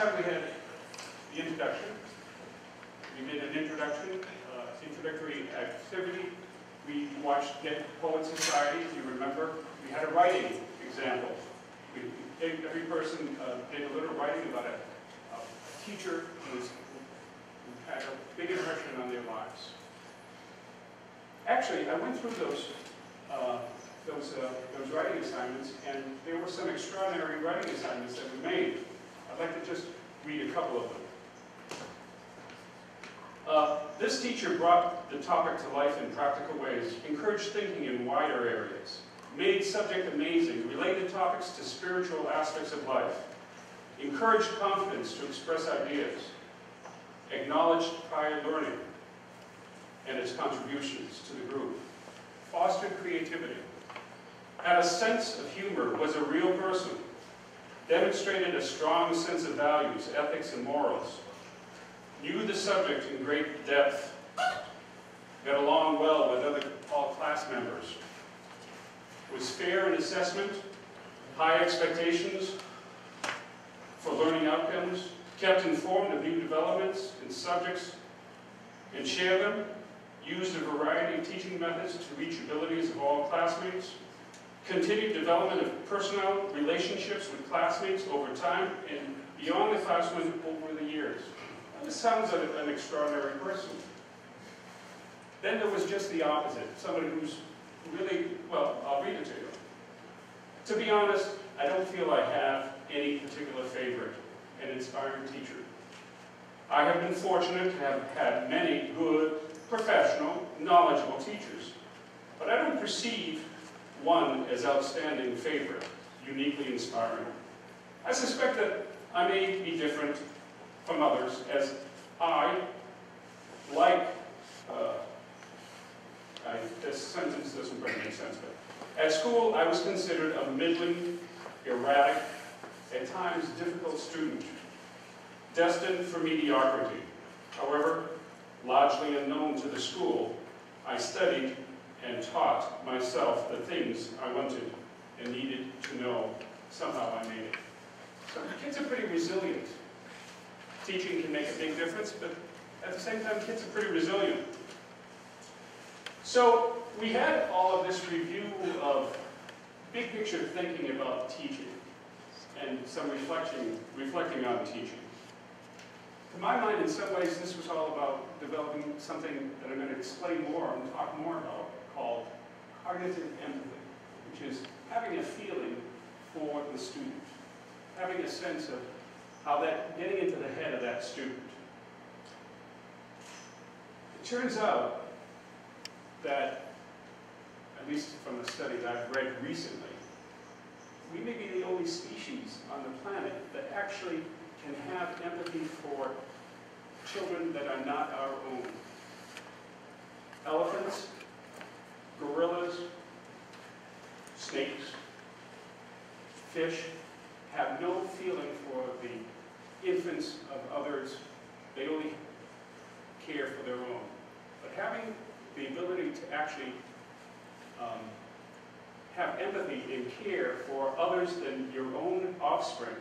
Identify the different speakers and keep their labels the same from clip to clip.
Speaker 1: time we had the introduction. We did an introductory activity. We watched Get Poet Society, if you remember. We had a writing example. Every person did a little writing about a teacher who had a big impression on their lives. Actually, I went through those writing assignments, and there were some extraordinary writing assignments that we made. I'd like to just read a couple of them. This teacher brought the topic to life in practical ways, encouraged thinking in wider areas, made subject amazing, related topics to spiritual aspects of life, encouraged confidence to express ideas, acknowledged prior learning and its contributions to the group, fostered creativity, had a sense of humor, was a real person, demonstrated a strong sense of values, ethics, and morals, knew the subject in great depth, got along well with all class members, was fair in assessment, high expectations for learning outcomes, kept informed of new developments in subjects and shared them, used a variety of teaching methods to reach abilities of all classmates, continued development of personal relationships with classmates over time and beyond the classroom over the years. Now, this sounds like an extraordinary person. Then there was just the opposite, somebody who's really, well, I'll read it to you. To be honest, I don't feel I have any particular favorite and inspiring teacher. I have been fortunate to have had many good, professional, knowledgeable teachers, but I don't perceive one as outstanding favorite, uniquely inspiring. I suspect that I may be different from others, as I, like, this sentence doesn't quite make sense, but at school I was considered a middling, erratic, at times difficult student, destined for mediocrity. However, largely unknown to the school, I studied and taught myself the things I wanted and needed to know. Somehow I made it. So kids are pretty resilient. Teaching can make a big difference, but at the same time, kids are pretty resilient. So we had all of this review of big picture thinking about teaching and some reflecting on teaching. To my mind, in some ways, this was all about developing something that I'm going to explain more and talk more about, called cognitive empathy, which is having a feeling for the student, having a sense of how that, getting into the head of that student. It turns out that, at least from a study that I've read recently, we may be the only species on the planet that actually can have empathy for children that are not our own. Elephants, gorillas, snakes, fish have no feeling for the infants of others. They only care for their own. But having the ability to actually have empathy and care for others than your own offspring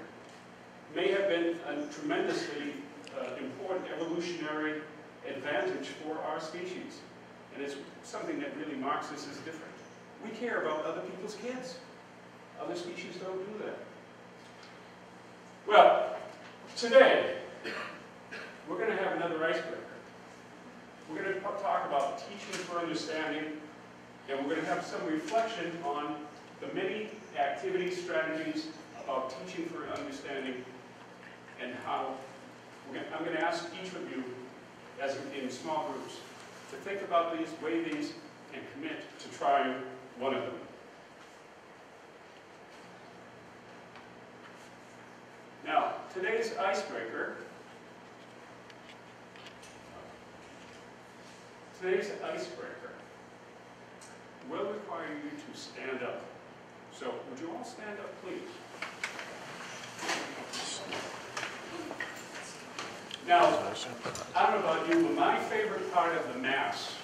Speaker 1: may have been a tremendously important evolutionary advantage for our species. And it's something that really marks us as different. We care about other people's kids. Other species don't do that. Well, today, we're going to have another icebreaker. We're going to talk about teaching for understanding, and we're going to have some reflection on the many activity strategies about teaching for understanding and how I'm going to ask each of you, as in small groups, to think about these, weigh these, and commit to trying one of them. Now, today's icebreaker will require you to stand up. So, would you all stand up, please? Now, I don't know about you, but my favorite part of the Mass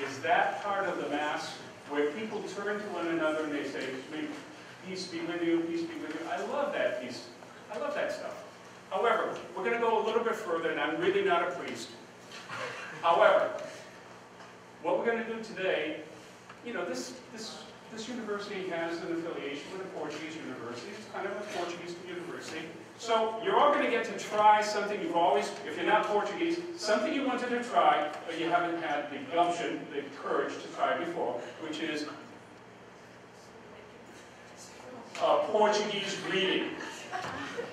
Speaker 1: is that part of the Mass where people turn to one another and they say, peace be with you, peace be with you. I love that piece. I love that stuff. However, we're going to go a little bit further, and I'm really not a priest. However, what we're going to do today, you know, this university has an affiliation with a Portuguese university. It's kind of a Portuguese university. So you're all going to get to try something you've always, if you're not Portuguese, something you wanted to try, but you haven't had the gumption, the courage to try before, which is Portuguese greeting.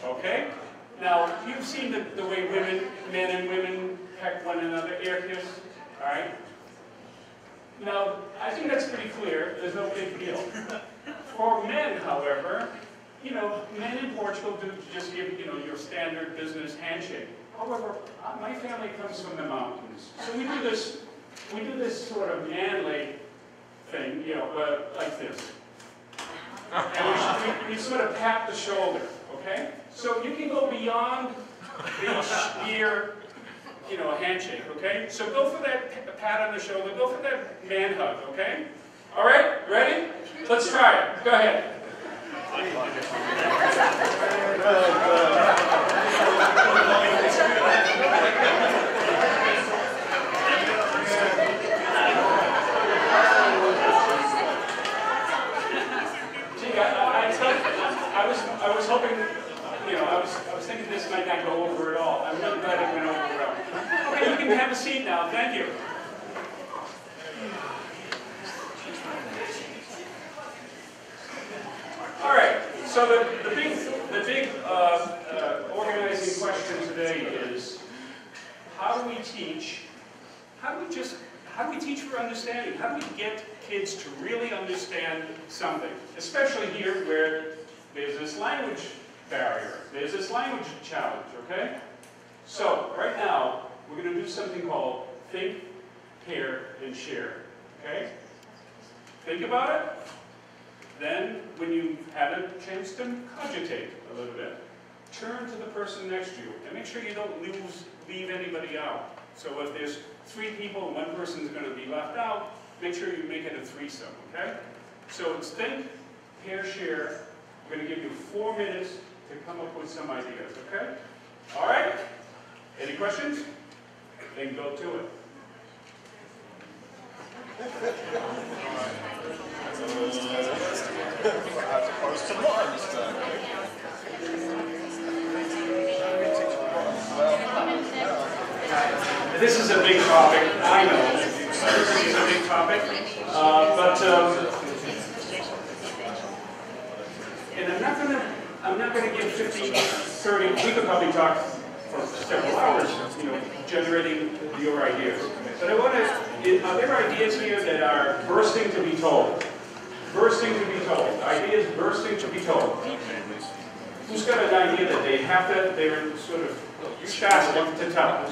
Speaker 1: Okay? Now, you've seen the way men and women peck one another, air kiss, all right? Now, I think that's pretty clear. There's no big deal. For men, however, you know, men in Portugal do just give, you know, your standard business handshake. However, my family comes from the mountains, so we do this sort of manly thing, you know, like this. And we sort of pat the shoulder, okay? So you can go beyond the sheer, you know, a handshake, okay? So go for that pat on the shoulder, go for that man hug, okay? All right, ready? Let's try it. Go ahead. I was hoping, you know, I was thinking this might not go over at all. I'm really glad it went over well. Okay, you can have a seat now. Thank you. All right. So the big organizing question today is, how do we teach? How do we teach for understanding? How do we get kids to really understand something, especially here where there's this language barrier, there's this language challenge, okay? So, right now, we're going to do something called think, pair, and share, okay? Think about it. Then, when you've had a chance to cogitate a little bit, turn to the person next to you, and make sure you don't leave anybody out. So if there's 3 people and one person's going to be left out, make sure you make it a threesome, okay? So it's think, pair, share. We're going to give you 4 minutes to come up with some ideas, okay? All right? Any questions? Then go to it. This is a big topic, I know. This is a big topic, and I'm not going to give 15, 30. We could probably talk for several hours, you know, generating your ideas. But I want to. Are there ideas here that are bursting to be told? Bursting to be told. Ideas bursting to be told. Who's got an idea that they're sort of spastic to tell?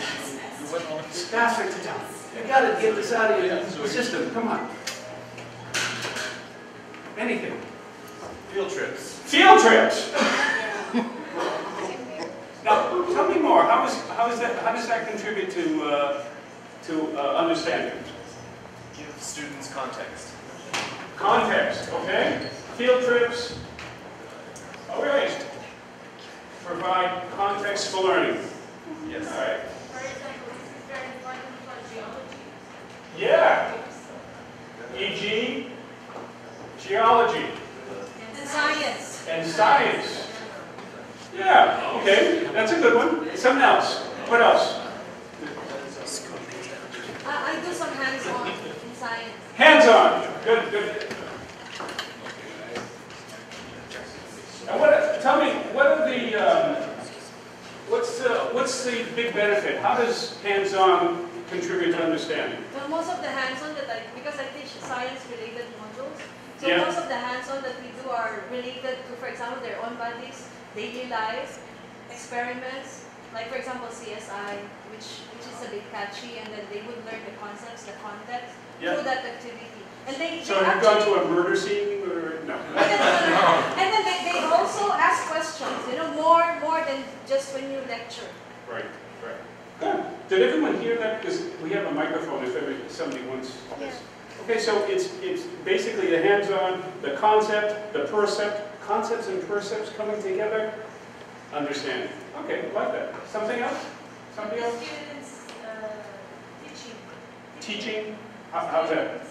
Speaker 1: Spastic to tell. You got to get this out of your system. Come on. Anything.
Speaker 2: Field trips.
Speaker 1: Field trips. Now, tell me more. How does that contribute to understanding?
Speaker 2: Give students context.
Speaker 1: Context. Okay. Field trips. All right. Provide context for learning.
Speaker 2: Yes.
Speaker 1: All right.
Speaker 3: For example, this is very important for geology.
Speaker 1: Yeah. E.g. geology.
Speaker 3: And science.
Speaker 1: And science. Yeah, okay, that's a good one. Something else. What else?
Speaker 3: I do some hands-on in science.
Speaker 1: Hands-on. Good, good. And tell me, what are the, what's the big benefit? How does hands-on contribute to understanding?
Speaker 3: Well, most of the hands-on because I teach science-related modules, so
Speaker 1: Yeah.
Speaker 3: most of the hands-on that we do are related to, for example, their own bodies, daily lives, experiments, like for example CSI, which is a bit catchy, and then they would learn the concepts, the context through that activity. And
Speaker 1: So have you gone to a murder scene or no?
Speaker 3: And then they also ask questions, you know, more than just when you lecture.
Speaker 1: Right, right. Good. Did everyone hear that? Because we have a microphone if somebody wants this. Okay, so it's basically the hands-on, the concept, the percept, concepts and percepts coming together. Understanding. Okay, like that. Something else? Something else?
Speaker 3: Students teaching.
Speaker 1: Teaching? How's that?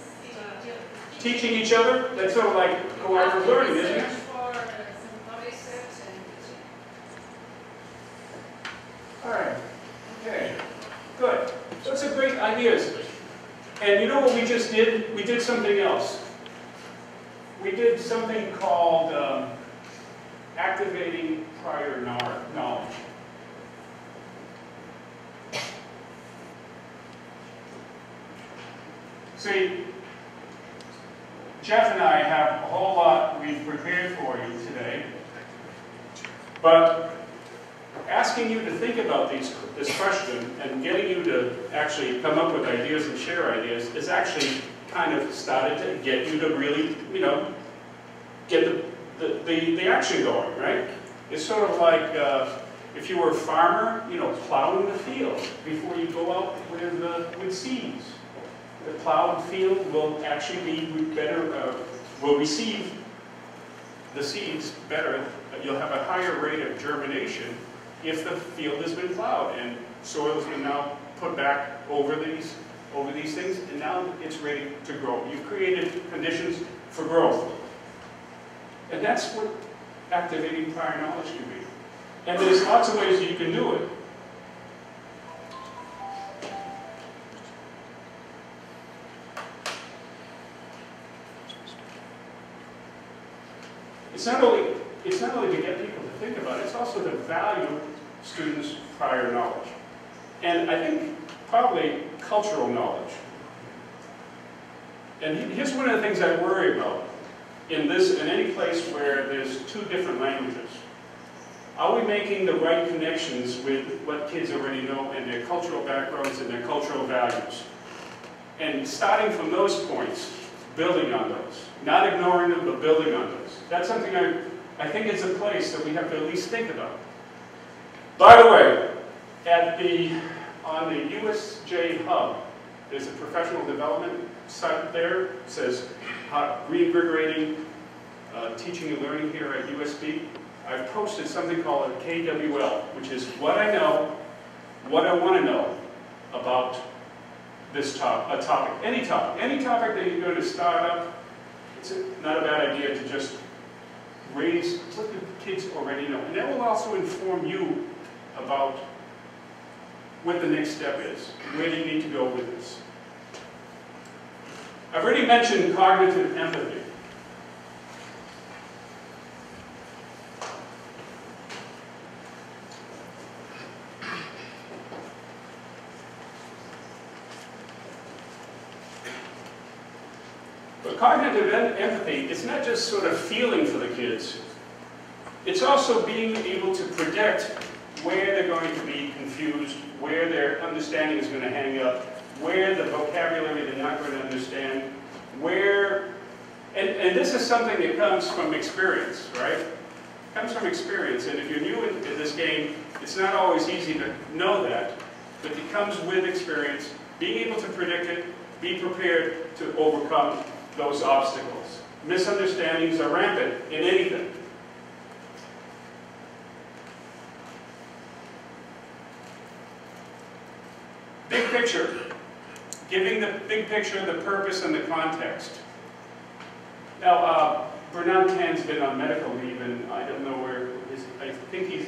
Speaker 1: Teaching each other? That's sort of like cooperative learning, isn't it? All right. Okay. Good. Those are great ideas. And you know what we just did? We did something else. We did something called activating prior knowledge. See, Jeff and I have a whole lot we've prepared for you today, but asking you to think about this question and getting you to actually come up with ideas and share ideas is actually kind of started to get you to really, you know, get the action going, right? It's sort of like if you were a farmer, you know, plowing the field before you go out with seeds. The plowed field will actually be better, will receive the seeds better. You'll have a higher rate of germination if the field has been plowed and soil has been now put back over these things, and now it's ready to grow. You've created conditions for growth. And that's what activating prior knowledge can be. And there's lots of ways you can do it. It's not only to get people to think about it, it's also to value students' prior knowledge. And I think probably cultural knowledge. And here's one of the things I worry about in any place where there's two different languages. Are we making the right connections with what kids already know and their cultural backgrounds and their cultural values? And starting from those points, building on those. Not ignoring them, but building on those. That's something I think is a place that we have to at least think about. By the way, on the USJ Hub, there's a professional development site there. It says reinvigorating teaching and learning here at USB. I've posted something called a KWL, which is what I know, what I want to know about this topic, any topic that you're going to start up. It's not a bad idea to just raise what the kids already know. And that will also inform you about what the next step is. Where do you need to go with this? I've already mentioned cognitive empathy. But cognitive empathy is not just sort of feeling for the kids. It's also being able to predict where they're going to be confused, where their understanding is going to hang up, where the vocabulary they're not going to understand, and this is something that comes from experience, right? It comes from experience, and if you're new in this game, it's not always easy to know that, but it comes with experience, being able to predict it, be prepared to overcome those obstacles. Misunderstandings are rampant in anything. Big picture. Giving the big picture the purpose and the context. Now, Bernard Tan's been on medical leave, and I don't know where I think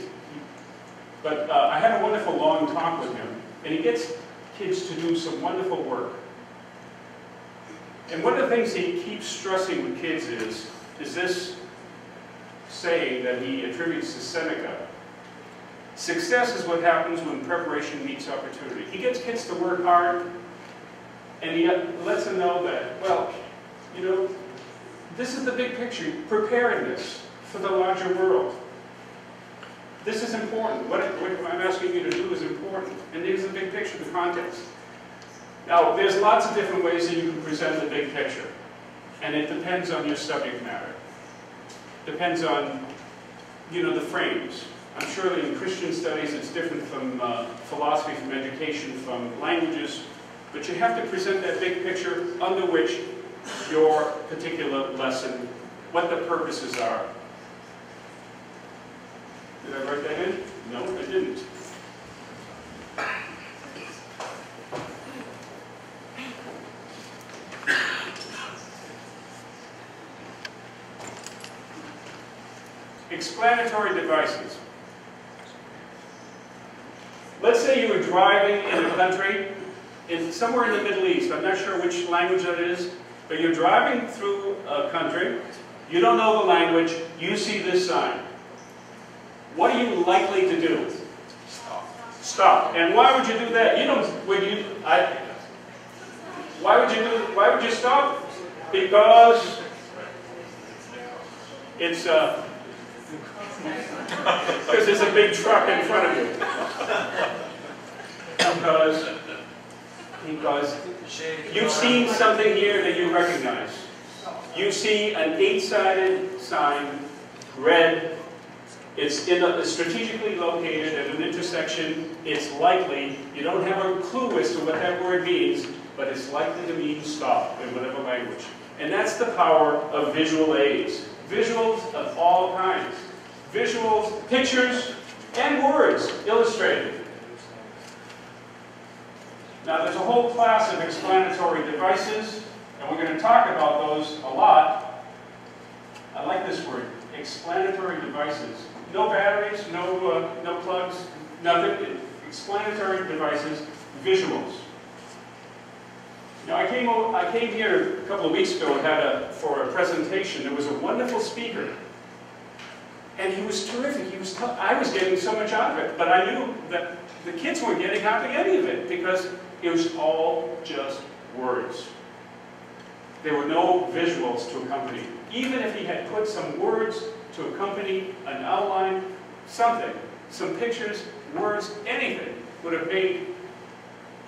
Speaker 1: but I had a wonderful long talk with him, and he gets kids to do some wonderful work. And one of the things he keeps stressing with kids is this saying that he attributes to Seneca. Success is what happens when preparation meets opportunity. He gets kids to work hard, and he lets them know that, well, you know, this is the big picture, preparedness for the larger world. This is important. What I'm asking you to do is important. And here's the big picture, the context. Now, there's lots of different ways that you can present the big picture. And it depends on your subject matter. Depends on, you know, the frames. I'm sure that in Christian studies it's different from philosophy, from education, from languages. But you have to present that big picture under which your particular lesson, what the purposes are. Did I write that in? No, I didn't. Explanatory devices. Let's say you were driving in a country, somewhere in the Middle East. I'm not sure which language that is, but you're driving through a country, you don't know the language, you see this sign. What are you likely to do? Stop. And why would you do that? You don't. Why would you stop? Because it's because there's a big truck in front of you. Because you've seen something here that you recognize. You see an 8-sided sign, red. It's strategically located at an intersection. It's likely, you don't have a clue as to what that word means, but it's likely to mean stop in whatever language. And that's the power of visual aids. Visuals of all kinds. Visuals, pictures, and words illustrated. Now there's a whole class of explanatory devices, and we're going to talk about those a lot. I like this word, explanatory devices. No batteries, no plugs, nothing. Explanatory devices, visuals. Now I came here a couple of weeks ago and for a presentation. There was a wonderful speaker, and he was terrific. I was getting so much out of it, but I knew that the kids weren't getting hardly any of it because it was all just words. There were no visuals to accompany. Even if he had put some words to accompany an outline, something, some pictures, words, anything would have made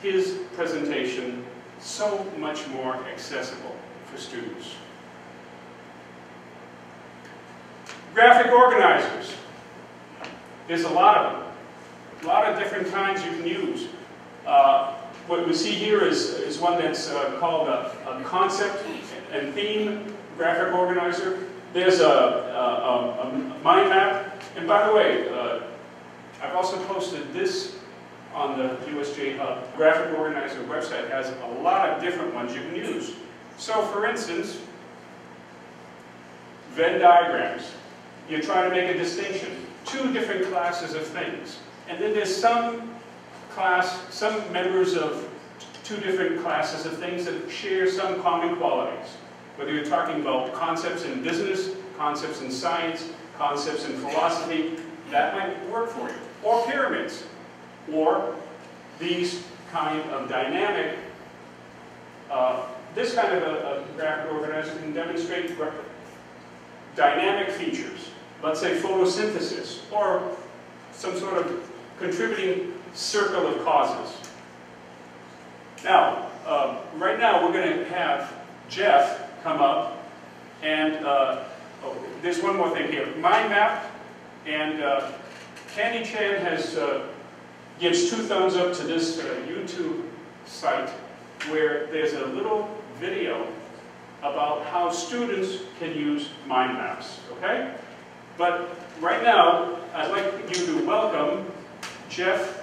Speaker 1: his presentation so much more accessible for students. Graphic organizers. There's a lot of them. A lot of different kinds you can use. What we see here is one that's called a concept and theme graphic organizer. There's a mind map. And by the way, I've also posted this on the USJ Hub. Graphic Organizer website has a lot of different ones you can use. So for instance, Venn diagrams. You try to make a distinction. Two different classes of things. And then there's some members of two different classes of things that share some common qualities. Whether you're talking about concepts in business, concepts in science, concepts in philosophy, that might work for you. Or pyramids. Or these kind of dynamic, this kind of a graphic organizer can demonstrate dynamic features. Let's say photosynthesis, or some sort of contributing circle of causes. Now, right now we're going to have Jeff come up, and there's one more thing here. Mind map, and Candy Chan gives 2 thumbs up to this YouTube site where there's a little video about how students can use mind maps, okay? But right now, I'd like you to welcome Jeff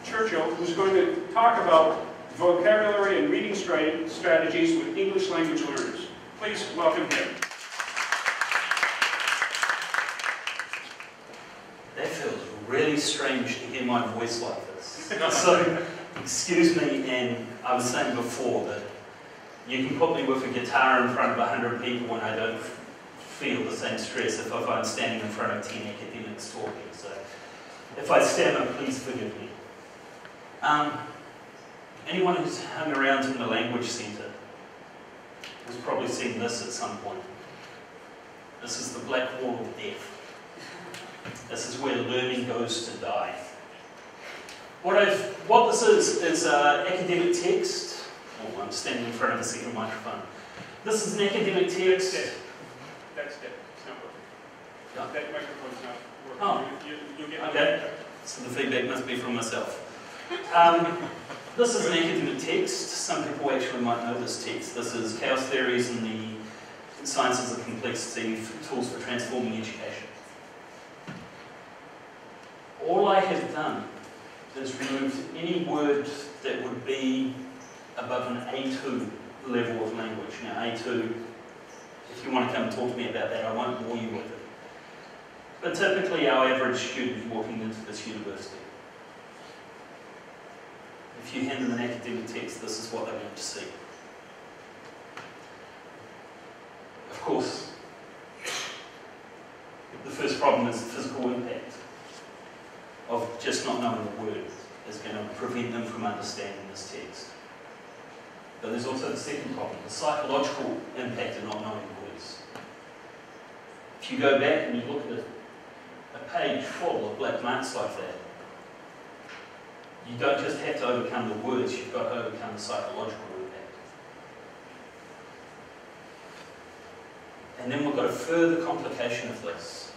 Speaker 1: Churchill, who's going to talk about vocabulary and reading strategies with English language learners. Please welcome him.
Speaker 4: That feels really strange to hear my voice like this. So, excuse me, and I was saying before that you can put me with a guitar in front of 100 people and I don't feel the same stress if I'm standing in front of 10 academics talking. So, if I stammer, please forgive me. Anyone who's hung around in the Language Centre has probably seen this at some point. This is the Black Wall of Death. This is where learning goes to die. What this is academic text. Oh, I'm standing in front of a second microphone. This is an academic text.
Speaker 1: That's dead. It's not working.
Speaker 4: No?
Speaker 1: That microphone's not working.
Speaker 4: Oh.
Speaker 1: You'll get
Speaker 4: Okay. So the feedback must be from myself. This is an academic text. Some people actually might know this text. This is Chaos Theories and the Sciences of Complexity, Tools for Transforming Education. all I have done is removed any word that would be above an A2 level of language. Now A2, if you want to come and talk to me about that, I won't bore you with it. But typically our average student walking into this university, if you hand them an academic text, this is what they're going to see. Of course, the first problem is the physical impact of just not knowing the word is going to prevent them from understanding this text. But there's also the second problem, the psychological impact of not knowing words. If you go back and you look at a page full of black marks like that, you don't just have to overcome the words, you've got to overcome the psychological impact. And then we've got a further complication of this.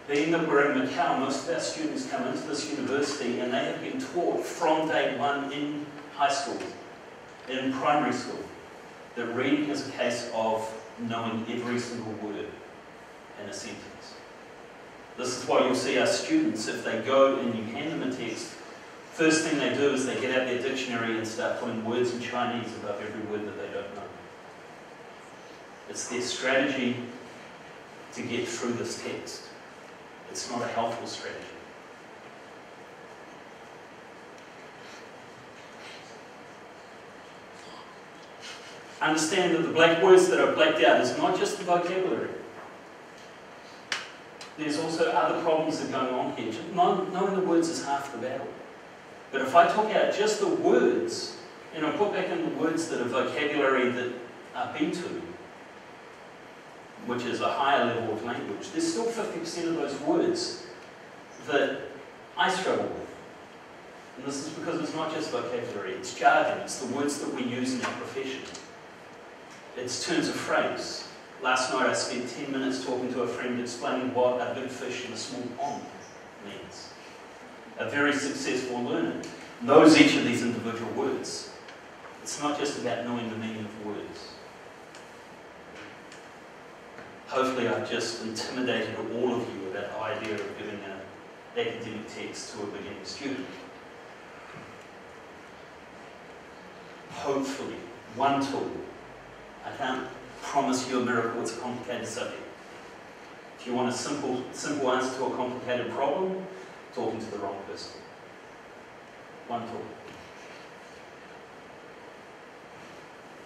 Speaker 4: Being that we're in Macau, most of our students come into this university and they have been taught from day one in high school, in primary school, that reading is a case of knowing every single word in a sentence. This is why you'll see our students, if they go and you hand them a text, first thing they do is they get out their dictionary and start putting words in Chinese above every word that they don't know. It's their strategy to get through this text. It's not a helpful strategy. Understand that the black words that are blacked out is not just the vocabulary. There's also other problems that are going on here. Knowing the words is half the battle. But if I took out just the words, and I put back in the words that are vocabulary that are B2, which is a higher level of language, there's still 50% of those words that I struggle with. And this is because it's not just vocabulary, it's jargon, it's the words that we use in our profession. It's turns of phrase. Last night I spent 10 minutes talking to a friend explaining what a big fish in a small pond means. A very successful learner knows each of these individual words. It's not just about knowing the meaning of words. Hopefully I've just intimidated all of you about the idea of giving an academic text to a beginning student. Hopefully, one tool. I can't promise you a miracle, it's a complicated subject. If you want a simple answer to a complicated problem, talking to the wrong person. One tool.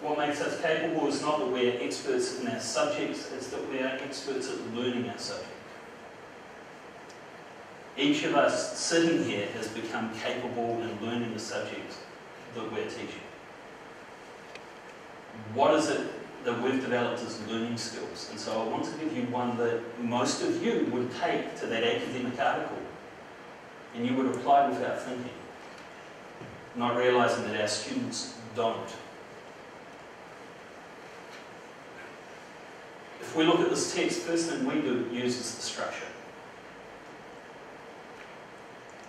Speaker 4: What makes us capable is not that we are experts in our subjects, it's that we are experts at learning our subject. Each of us sitting here has become capable in learning the subject that we're teaching. What is it that we've developed as learning skills? And so I want to give you one that most of you would take to that academic article and you would apply without thinking, not realising that our students don't. If we look at this text, first thing we do use is the structure.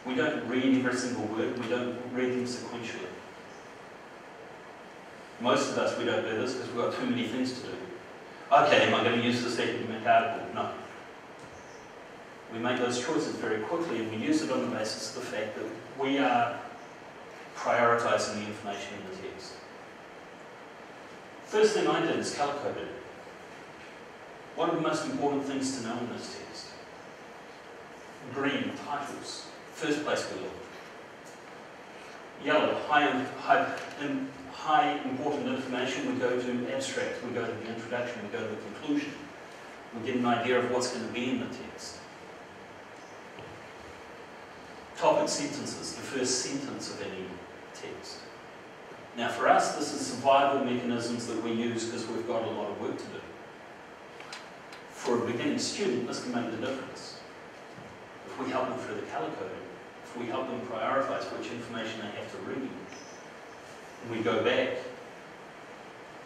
Speaker 4: We don't read every single word, we don't read them sequentially. Most of us, we don't do this because we've got too many things to do. Okay, am I going to use this academic article? No. We make those choices very quickly and we use it on the basis of the fact that we are prioritising the information in the text. First thing I did is colour-coded it. What are the most important things to know in this text? Green, titles. First place we look. Yellow, high important information, we go to abstract, we go to the introduction, we go to the conclusion. We get an idea of what's going to be in the text. Topic sentences, the first sentence of any text. Now for us, this is survival mechanisms that we use because we've got a lot of work to do. For a beginning student, this can make the difference. If we help them through the colour coding, if we help them prioritise which information they have to read, and we go back,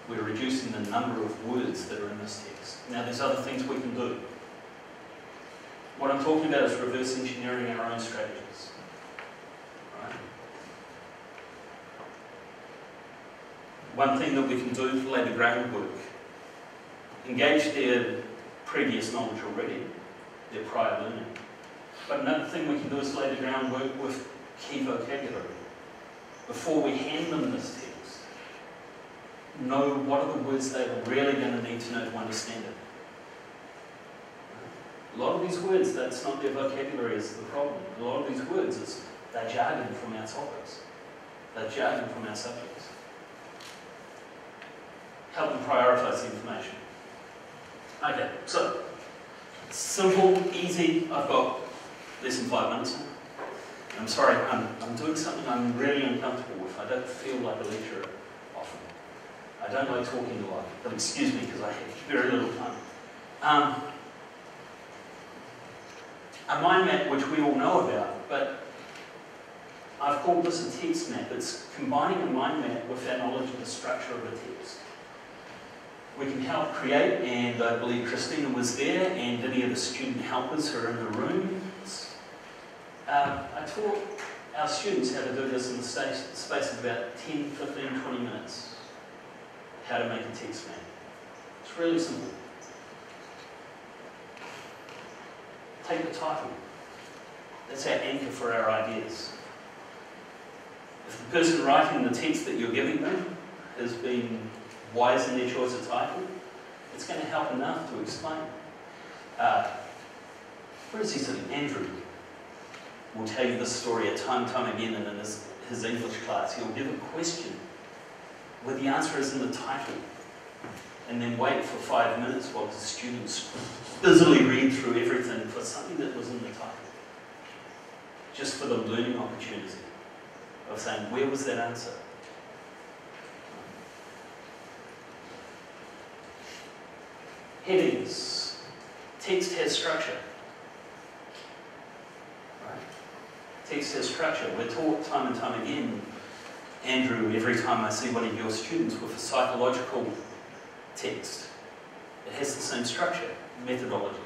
Speaker 4: we're reducing the number of words that are in this text. Now there's other things we can do. What I'm talking about is reverse engineering our own strategies. Right? One thing that we can do is lay the groundwork. Engage their previous knowledge already, their prior learning. But another thing we can do is lay the groundwork with key vocabulary. Before we hand them this text, know what are the words they're really going to need to know to understand it. A lot of these words, that's not their vocabulary is the problem. A lot of these words, they're jargon from our topics. They're jargon from our subjects. Help them prioritise the information. Okay, so, simple, easy, I've got less than 5 minutes. I'm sorry, I'm doing something I'm really uncomfortable with. I don't feel like a lecturer often. I don't like talking a lot, but excuse me because I have very little time. A mind map, which we all know about, but I've called this a text map. It's combining a mind map with our knowledge of the structure of a text. We can help create, and I believe Christina was there, and any of the student helpers who are in the room. I taught our students how to do this in the space of about 10, 15, 20 minutes. How to make a text map. It's really simple. Take the title. That's our anchor for our ideas. If the person writing the text that you're giving them has been wise in their choice of title, it's going to help enough to explain. Where is he sitting? Andrew will tell you this story time and time again, and in his English class he'll give a question where the answer is in the title, and then wait for 5 minutes while the students busily read through everything for something that was in the title. Just for the learning opportunity of saying, where was that answer? Headings. Text has structure. Right? Text has structure. We're taught time and time again, Andrew, every time I see one of your students with a psychological text, it has the same structure, methodology.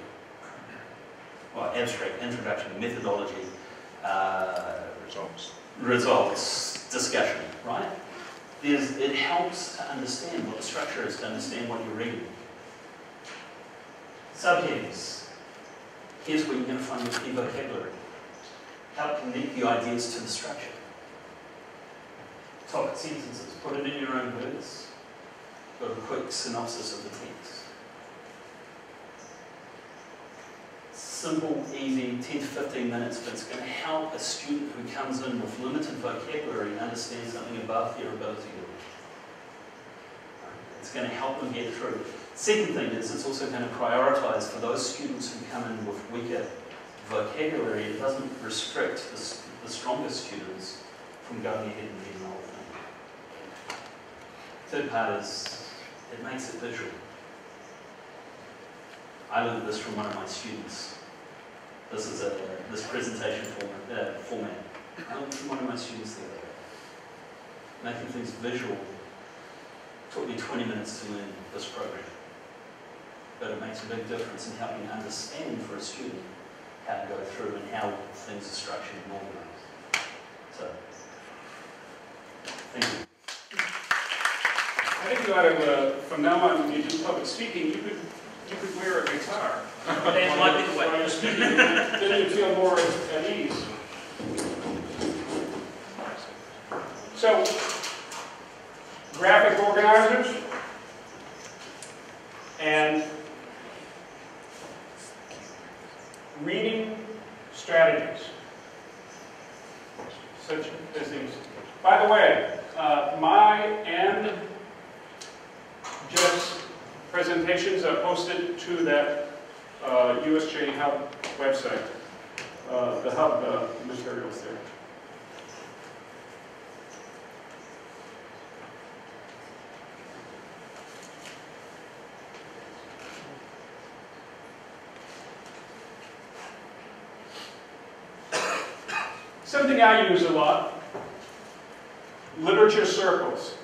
Speaker 4: Well, abstract, introduction, methodology, results, discussion, right? It helps to understand what the structure is, to understand what you're reading. Subheadings. Here's where you're going to find your key vocabulary. Help connect the ideas to the structure. Topic sentences. Put it in your own words. Got a quick synopsis of the text. Simple, easy, 10 to 15 minutes, but it's going to help a student who comes in with limited vocabulary and understand something above their ability to read. It's going to help them get through. Second thing is it's also going to prioritise for those students who come in with weaker vocabulary. It doesn't restrict the stronger students from going ahead and reading the whole thing. Third part is it makes it visual. I learned this from one of my students. This is this presentation format. I learned from one of my students the other day. Making things visual took me 20 minutes to learn this program. But it makes a big difference in helping understand for a student how to go through and how things are structured and organised. So, thank you.
Speaker 1: I think you ought to, from now on, when you do public speaking, you could wear a guitar.
Speaker 4: That might be the way.
Speaker 1: While you're speaking, then you feel more at ease. So, graphic organizers and reading strategies, such as these. By the way, my and Jeff's presentations are posted to that USJ Hub website, the Hub materials there. Something I use a lot, literature circles.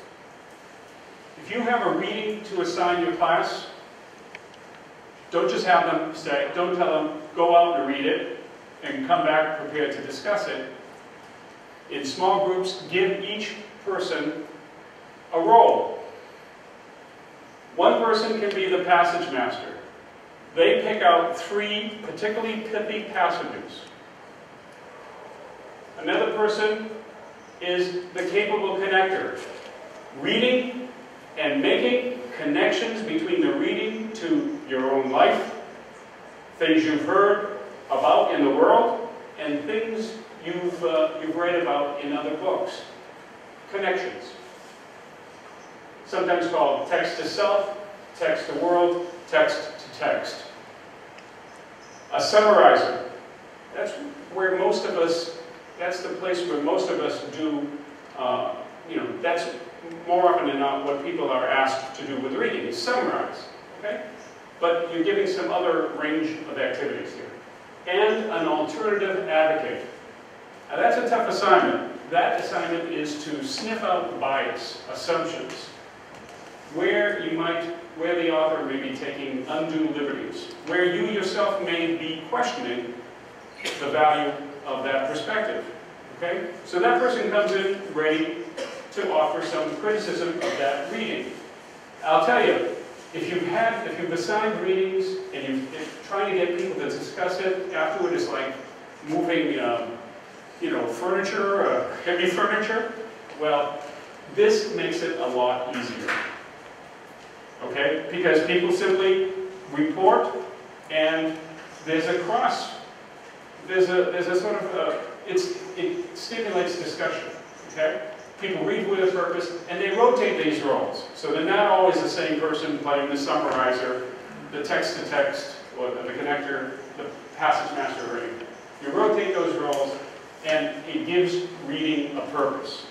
Speaker 1: If you have a reading to assign your class, don't just have them say, don't tell them, go out and read it and come back prepared to discuss it. In small groups, give each person a role. One person can be the passage master. They pick out 3 particularly pithy passages Another person is the capable connector. Reading and making connections between the reading to your own life, things you've heard about in the world, and things you've read about in other books. Connections. Sometimes called text to self, text to world, text to text. A summarizer. That's where most of us, that's the place where most of us do, that's more often than not what people are asked to do with reading, is summarize, okay? But you're giving some other range of activities here. And an alternative advocate. Now that's a tough assignment. That assignment is to sniff out bias, assumptions, where the author may be taking undue liberties, where you yourself may be questioning the value of that perspective. Okay? So that person comes in ready to offer some criticism of that reading. I'll tell you, if you've assigned readings and you're trying to get people to discuss it, afterward it's like moving, furniture, heavy furniture. Well, this makes it a lot easier. Okay? Because people simply report, and there's a sort of, it stimulates discussion. Okay? People read with a purpose, and they rotate these roles. So they're not always the same person playing the summarizer, the text-to-text, or the connector, the passage master reading. You rotate those roles, and it gives reading a purpose.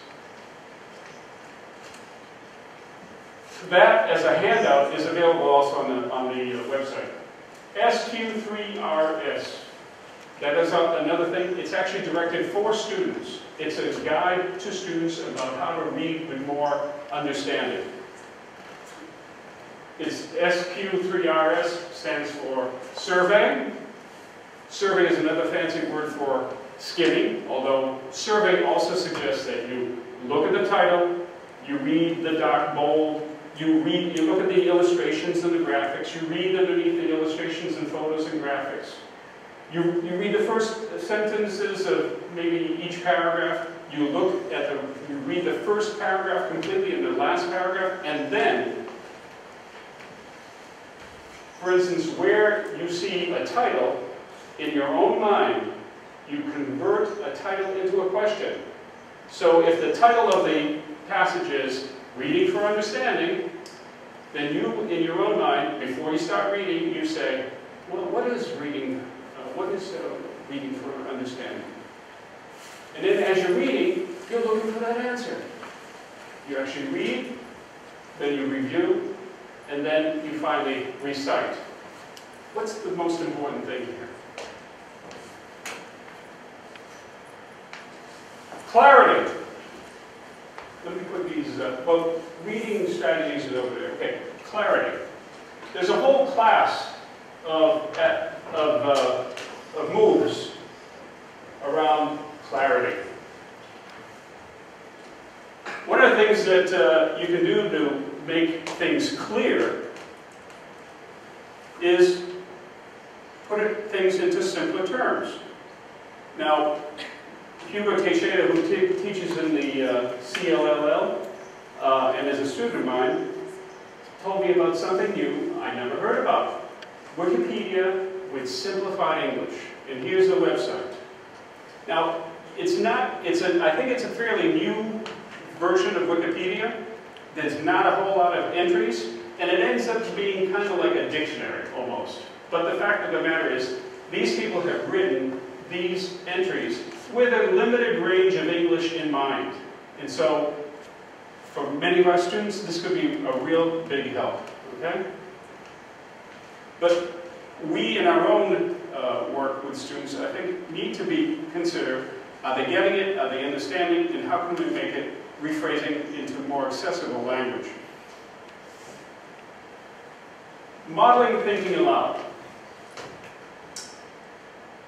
Speaker 1: That, as a handout, is available also on the website. SQ3RS. That is another thing. It's actually directed for students. It's a guide to students about how to read with more understanding. It's SQ3RS, stands for survey. Survey is another fancy word for skimming, although survey also suggests that you look at the title, you read the dark bold, you look at the illustrations and the graphics, you read underneath the illustrations and photos and graphics. You read the first sentences of maybe each paragraph, you read the first paragraph completely and the last paragraph, and then, for instance, where you see a title, in your own mind, you convert a title into a question. So if the title of the passage is Reading for Understanding, then you, in your own mind, before you start reading, you say, well, what is reading for understanding? And then as you're reading, you're looking for that answer. You actually read, then you review, and then you finally recite. What's the most important thing here? Clarity. Let me put these, reading strategies is over there. Okay, clarity. There's a whole class of moves around clarity. One of the things that you can do to make things clear is put things into simpler terms. Now, Hugo Teixeira, who teaches in the CLLL and is a student of mine, told me about something new I never heard about. Wikipedia with simplified English. And here's the website. Now, I think it's a fairly new version of Wikipedia. There's not a whole lot of entries, and it ends up being kind of like a dictionary, almost. But the fact of the matter is, these people have written these entries with a limited range of English in mind. And so, for many of our students, this could be a real big help, okay? But we, in our own work with students, I think, need to consider, are they getting it, are they understanding, and how can we make it rephrasing into more accessible language? Modeling thinking aloud.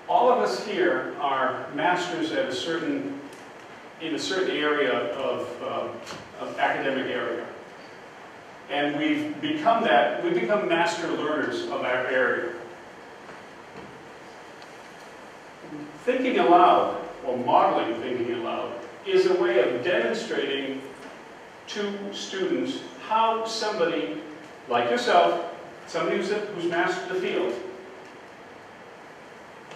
Speaker 1: All of us here are masters in a certain area of academic area. And we've become master learners of our area. thinking aloud, or modeling thinking aloud, is a way of demonstrating to students how somebody, like yourself, somebody who's mastered the field,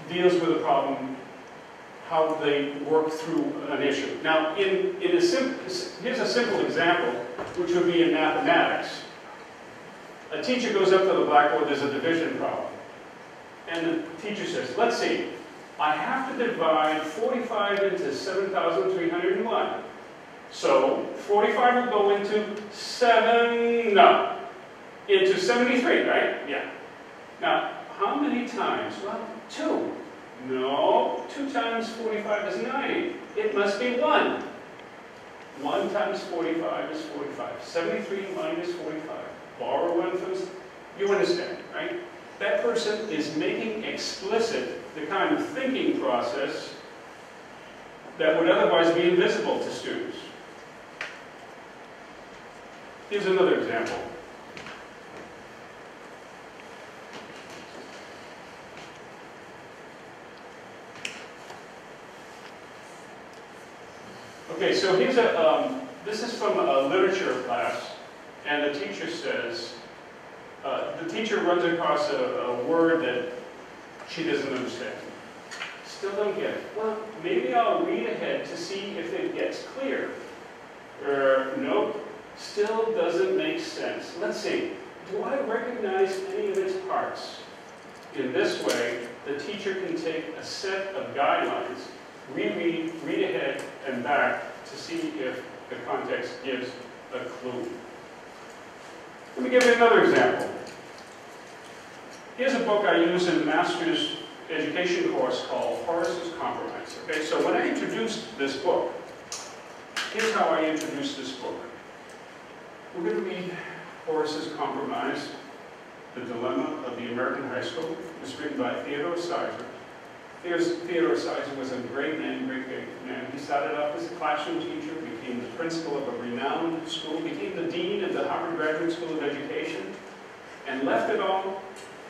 Speaker 1: deals with a problem, how they work through an issue. Now, here's a simple example, which would be in mathematics. A teacher goes up to the blackboard, there's a division problem. And the teacher says, let's see, I have to divide 45 into 7,301. So 45 will go into into 73, right? Yeah. Now, how many times? Well, 2. No, 2 times 45 is 90. It must be 1. 1 times 45 is 45. 73 minus 45. Borrow 1 from... You understand, right? That person is making explicit the kind of thinking process that would otherwise be invisible to students. Here's another example. Okay, so here's this is from a literature class, and the teacher says, the teacher runs across a word that she doesn't understand. Still don't get it. Well, maybe I'll read ahead to see if it gets clear. Nope, still doesn't make sense. Let's see, do I recognize any of its parts? In this way, the teacher can take a set of guidelines, reread, read ahead, and back to see if the context gives a clue. Let me give you another example. Here's a book I use in a master's education course called Horace's Compromise. Okay, so when I introduced this book, here's how I introduced this book. We're going to read Horace's Compromise, The Dilemma of the American High School. It was written by Theodore Sizer. Theodore Sizer was a great man, great man. He started off as a classroom teacher, became the principal of a renowned school, became the dean of the Harvard Graduate School of Education, and left it all,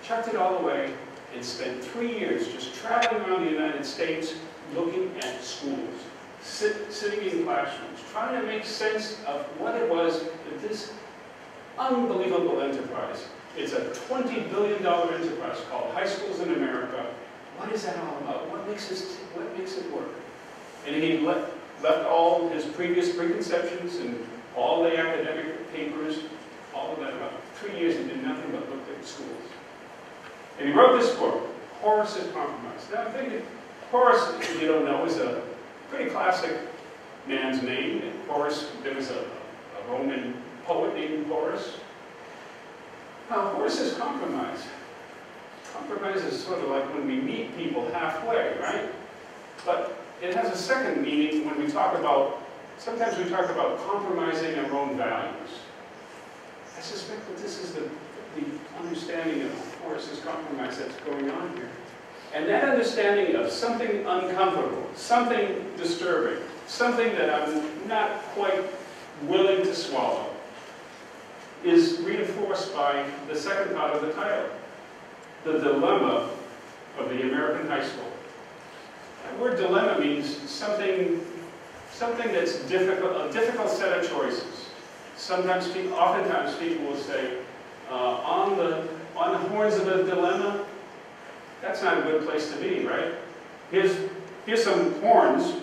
Speaker 1: chucked it all away, and spent 3 years just traveling around the United States looking at schools, sitting in classrooms, trying to make sense of what it was that this unbelievable enterprise. It's a $20 billion enterprise called High Schools in America. What is that all about? What makes it work? And he left all his previous preconceptions and all the academic papers, all of that about 3 years. He did nothing but look at schools. And he wrote this book, Horace's Compromise. Now, I'm thinking, Horace, if you don't know, is a pretty classic man's name. Horace, there was a Roman poet named Horace. Now, Horace's Compromise. Compromise is sort of like when we meet people halfway, right? But it has a second meaning when we talk about, sometimes we talk about compromising our own values. I suspect that this is the understanding of Horace's Compromise that's going on here. And that understanding of something uncomfortable, something disturbing, something that I'm not quite willing to swallow, is reinforced by the second part of the title, The Dilemma of the American High School. The word dilemma means something that's difficult, a difficult set of choices. Oftentimes people will say, on the horns of a dilemma, that's not a good place to be, right? Here's some horns,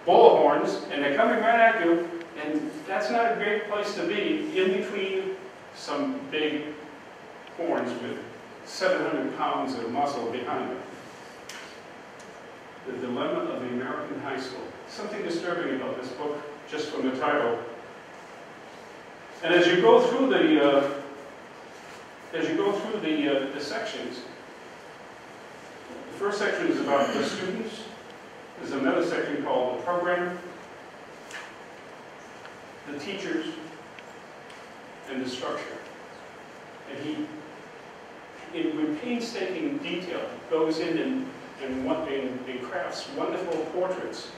Speaker 1: bull horns, and they're coming right at you, and that's not a great place to be in between some big horns with 700 pounds of muscle behind them. The Dilemma of the American High School. Something disturbing about this book, just from the title. And as you go through the sections, the first section is about the students. There's another section called the program, the teachers, and the structure. And he, with painstaking detail, goes in and crafts wonderful portraits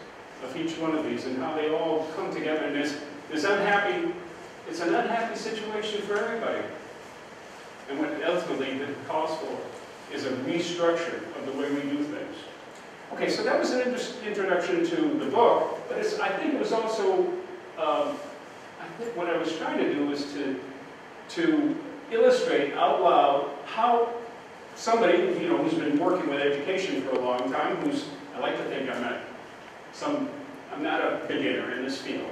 Speaker 1: of each one of these and how they all come together. And it's an unhappy situation for everybody. And what ultimately it calls for is a restructure of the way we do things. Okay, so that was an introduction to the book, but I think it was also, I think what I was trying to do was to illustrate out loud how somebody, you know, who's been working with education for a long time, I like to think I'm not a beginner in this field.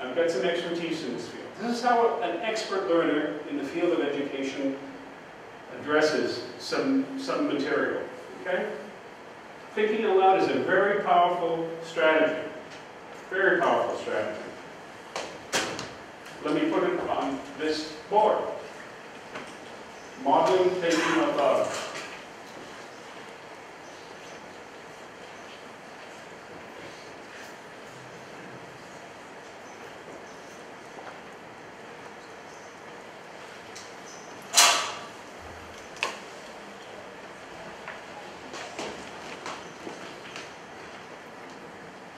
Speaker 1: I've got some expertise in this field. This is how an expert learner in the field of education addresses some material, okay? Thinking aloud is a very powerful strategy. Very powerful strategy. Let me put it on this board. Modeling thinking out loud.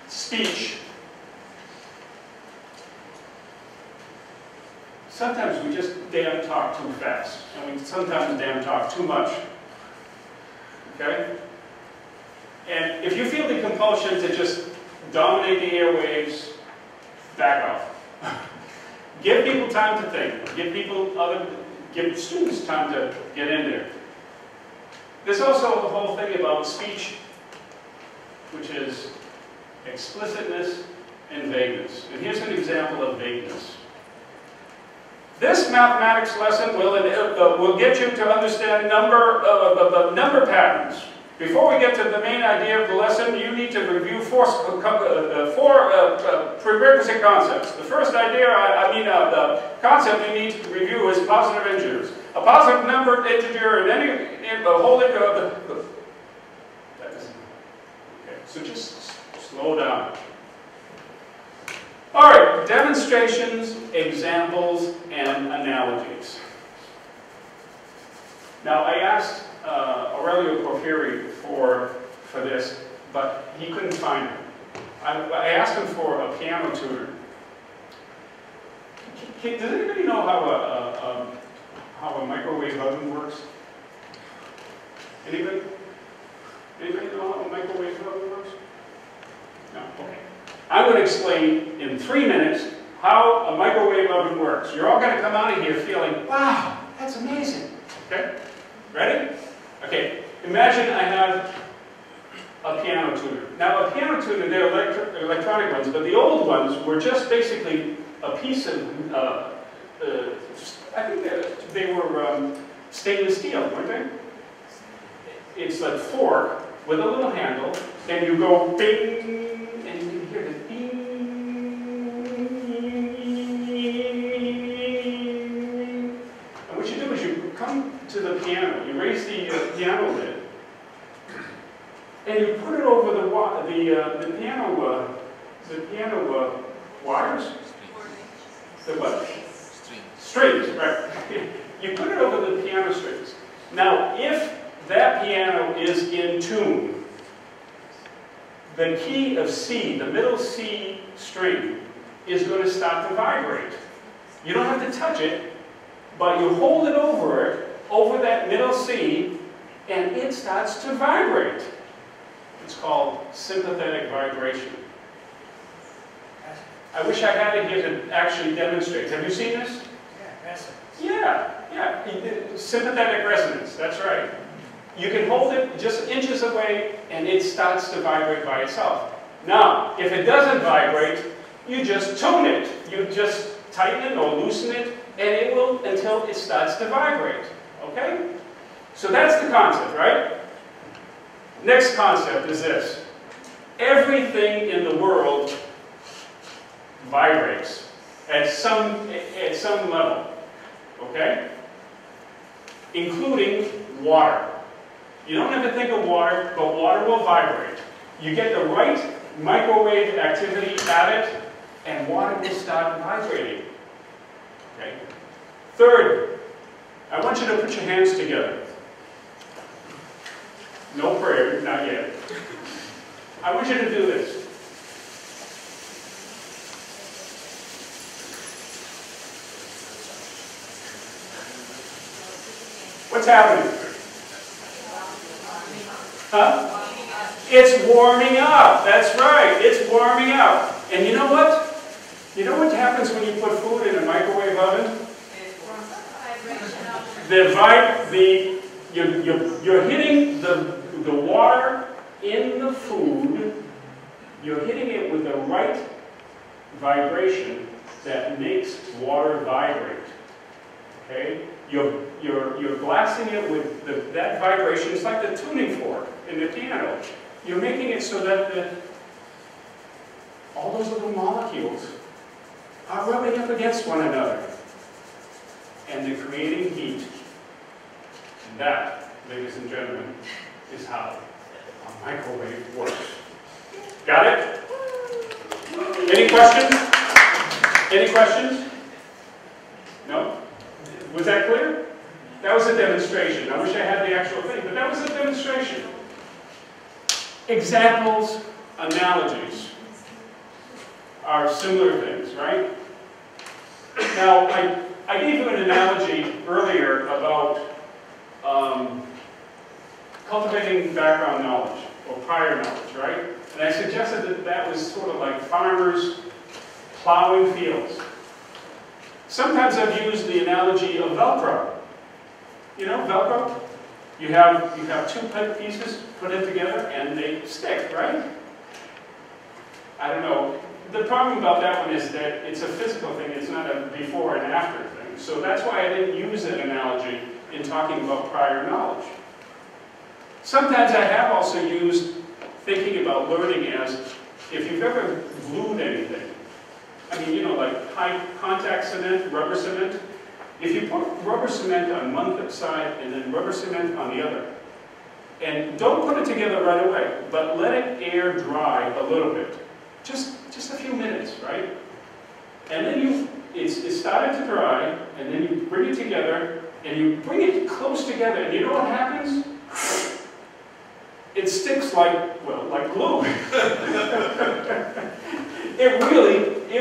Speaker 1: Speech. Sometimes we just damn talk too fast, and we sometimes damn talk too much. Okay? And if you feel the compulsion to just dominate the airwaves, back off. Give people time to think. Give students time to get in there. There's also the whole thing about speech, which is explicitness and vagueness. And here's an example of vagueness. This mathematics lesson will get you to understand number patterns. Before we get to the main idea of the lesson, you need to review four prerequisite concepts. The first idea, the concept you need to review is positive integers. A positive number integer and a whole integer. Okay, so just slow down. All right, demonstrations, examples, and analogies. Now, I asked Aurelio Porphyri for this, but he couldn't find it. I asked him for a piano tutor. Does anybody know how a microwave oven works? Anybody? Anybody know how a microwave oven works? No? Okay. I'm going to explain in 3 minutes how a microwave oven works. You're all going to come out of here feeling, wow, that's amazing. Okay? Ready? Okay. Imagine I have a piano tuner. Now, a piano tuner, they're electronic ones, but the old ones were just basically a piece of, I think they were stainless steel, weren't they? It's a fork with a little handle, and you go bing, and you can hear the bing. And what you do is you come to the piano, you raise the piano lid, and you put it over the piano wires. The what? Strings, right. You put it over the piano strings. Now, if that piano is in tune, the key of C, the middle C string, is going to start to vibrate. You don't have to touch it, but you hold it over that middle C, and it starts to vibrate. It's called sympathetic vibration. I wish I had it here to actually demonstrate. Have you seen this?
Speaker 5: Yeah, resonance.
Speaker 1: Yeah. Sympathetic resonance, that's right. You can hold it just inches away, and it starts to vibrate by itself. Now, if it doesn't vibrate, you just tune it. You just tighten it or loosen it, and it will until it starts to vibrate. Okay? So that's the concept, right? Next concept is this. Everything in the world vibrates at some level. Okay? Including water. You don't have to think of water, but water will vibrate. You get the right microwave activity at it, and water will start vibrating. Okay? Third, I want you to put your hands together. No prayer, not yet. I want you to do this. What's happening? Huh? It's warming up. That's right. It's warming up. And you know what? You know what happens when you put food in a microwave oven? You're hitting the water in the food. You're hitting it with the right vibration that makes water vibrate. Okay? You're blasting it with that vibration. It's like the tuning fork in the piano. You're making it so that all those little molecules are rubbing up against one another. And they're creating heat. And that, ladies and gentlemen, is how a microwave works. Got it? Any questions? Any questions? No? Was that clear? That was a demonstration. I wish I had the actual thing, but that was a demonstration. Examples, analogies are similar things, right? Now, I gave you an analogy earlier about cultivating background knowledge, or prior knowledge, right? And I suggested that that was sort of like farmers plowing fields. Sometimes I've used the analogy of Velcro. You know, Velcro? You have two pieces, put it together, and they stick, right? I don't know. The problem about that one is that it's a physical thing. It's not a before and after thing. So that's why I didn't use that analogy in talking about prior knowledge. Sometimes I have also used thinking about learning as if you've ever glued anything. I mean, you know, like high contact cement, rubber cement. If you put rubber cement on one side and then rubber cement on the other, and don't put it together right away, but let it air dry a little bit. Just a few minutes, right? And then it's started to dry, and then you bring it together, and you bring it close together, and you know what happens? It sticks like glue. It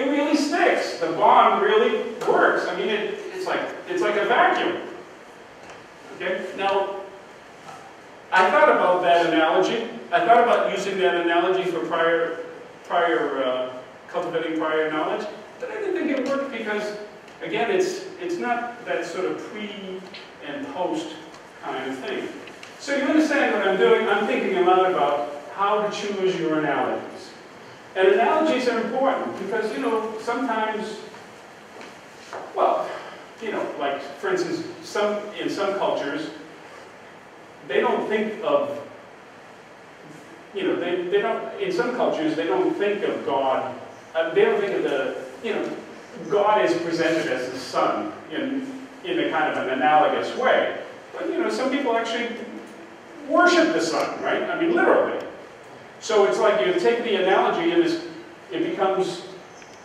Speaker 1: really sticks. The bond really works. I mean, it's like a vacuum. Okay? Now, I thought about that analogy. I thought about using that analogy for cultivating prior knowledge, but I didn't think it worked because, again, it's not that sort of pre and post kind of thing. So you understand what I'm doing? I'm thinking a lot about how to choose your analogies. And analogies are important because, you know, sometimes, well, you know, like, for instance, in some cultures, they don't think of, you know, they don't, in some cultures, they don't think of God, they don't think of God is presented as the sun in a kind of an analogous way. But, you know, some people actually worship the sun, right? I mean, literally. So it's like you take the analogy and it becomes,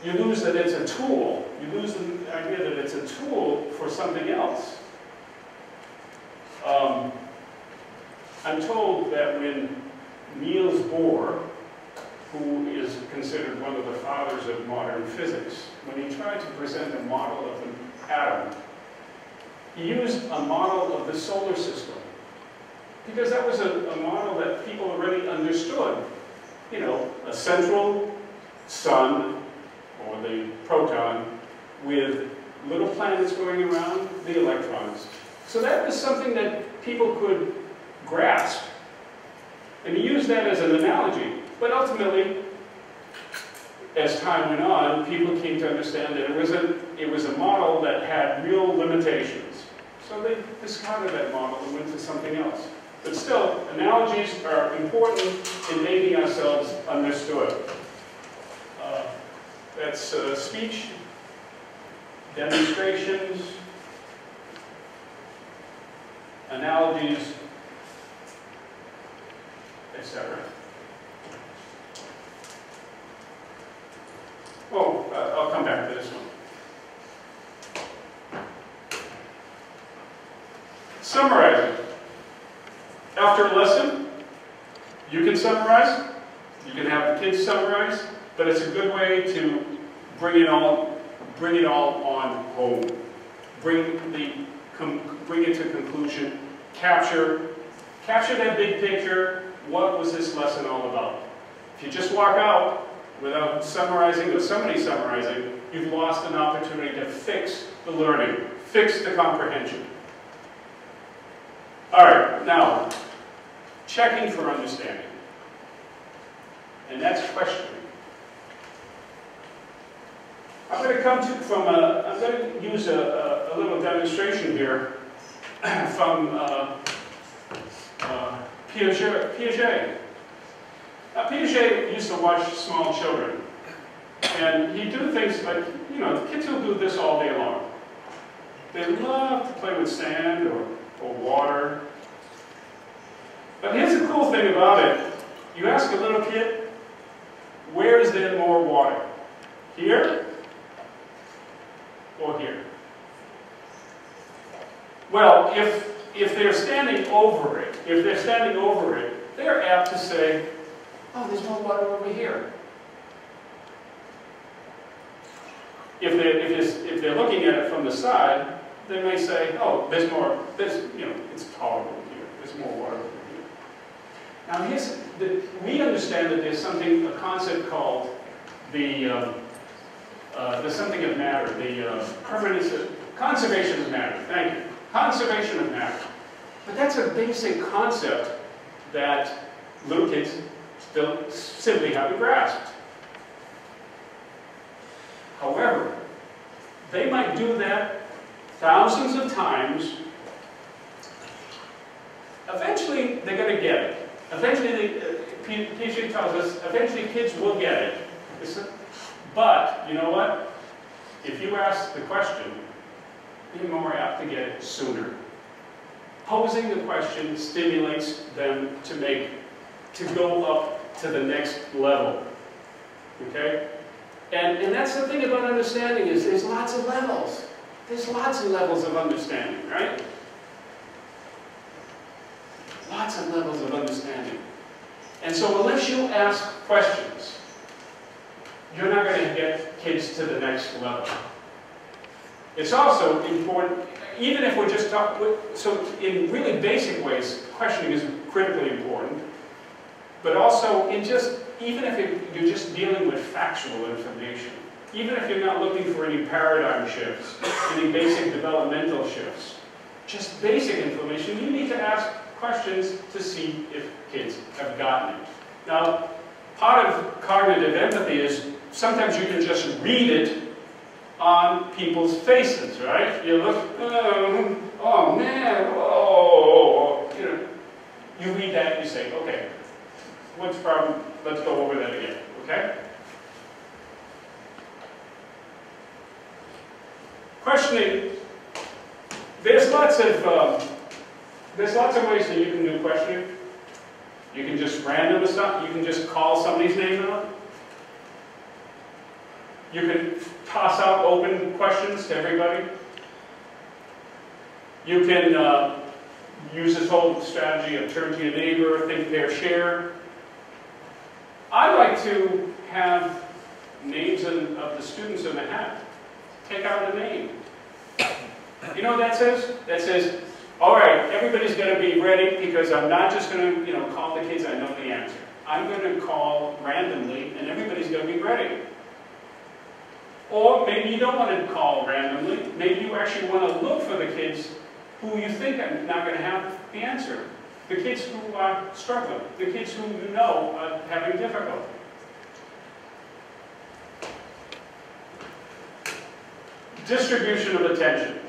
Speaker 1: you lose that it's a tool. You lose the idea that it's a tool for something else. I'm told that when Niels Bohr, who is considered one of the fathers of modern physics, when he tried to present a model of an atom, he used a model of the solar system. Because that was a model that people already understood. You know, a central sun, or the proton, with little planets going around, the electrons. So that was something that people could grasp. And he used that as an analogy. But ultimately, as time went on, people came to understand that it was a model that had real limitations. So they discarded that model and went to something else. But still, analogies are important in making ourselves understood. That's speech, demonstrations, analogies, etc. Oh, I'll come back to this one. Summarizing. After a lesson, you can summarize, you can have the kids summarize, but it's a good way to bring it all on home. Bring it to conclusion, capture that big picture, what was this lesson all about? If you just walk out without summarizing or somebody summarizing, you've lost an opportunity to fix the learning, fix the comprehension. All right, now, checking for understanding. And that's questioning. I'm going to I'm going to use a little demonstration here from Piaget. Piaget used to watch small children, and he'd do things like, you know, the kids will do this all day long. They love to play with sand or water. But here's the cool thing about it. You ask a little kid, where is there more water? Here or here? Well, if they're standing over it, they're apt to say, oh, there's more water over here. If they're looking at it from the side, they may say, oh, it's tolerable here. There's more water over here. Now, we understand that there's a concept called the something of matter, conservation of matter. Thank you. Conservation of matter. But that's a basic concept that little kids still simply haven't grasped. However, they might do that thousands of times. Eventually, they're going to get it. Eventually, Piaget tells us, eventually kids will get it. But, you know what? If you ask the question, you're more apt to get it sooner. Posing the question stimulates them to go up to the next level. Okay? And that's the thing about understanding is there's lots of levels. There's lots of levels of understanding, right? Lots of levels of understanding. And so unless you ask questions, you're not going to get kids to the next level. It's also important, even if we're just talking, so in really basic ways, questioning is critically important, but also even if you're just dealing with factual information, even if you're not looking for any paradigm shifts, any basic developmental shifts, just basic information, you need to ask questions to see if kids have gotten it. Now, part of cognitive empathy is sometimes you can just read it on people's faces, right? You look, oh man, oh, you know, you read that and you say, okay, what's the problem? Let's go over that again, okay? Questioning, there's lots of ways that you can do questioning. You can just random stuff. You can just call somebody's name out. You can toss out open questions to everybody. You can use this whole strategy of turn to your neighbor, think, pair, share. I like to have names of the students in the hat. Take out a name. You know what that says? That says, all right, everybody's going to be ready because I'm not just going to, call the kids I know the answer. I'm going to call randomly, and everybody's going to be ready. Or maybe you don't want to call randomly. Maybe you actually want to look for the kids who you think are not going to have the answer. The kids who are struggling. The kids who you know are having difficulty. Distribution of attention.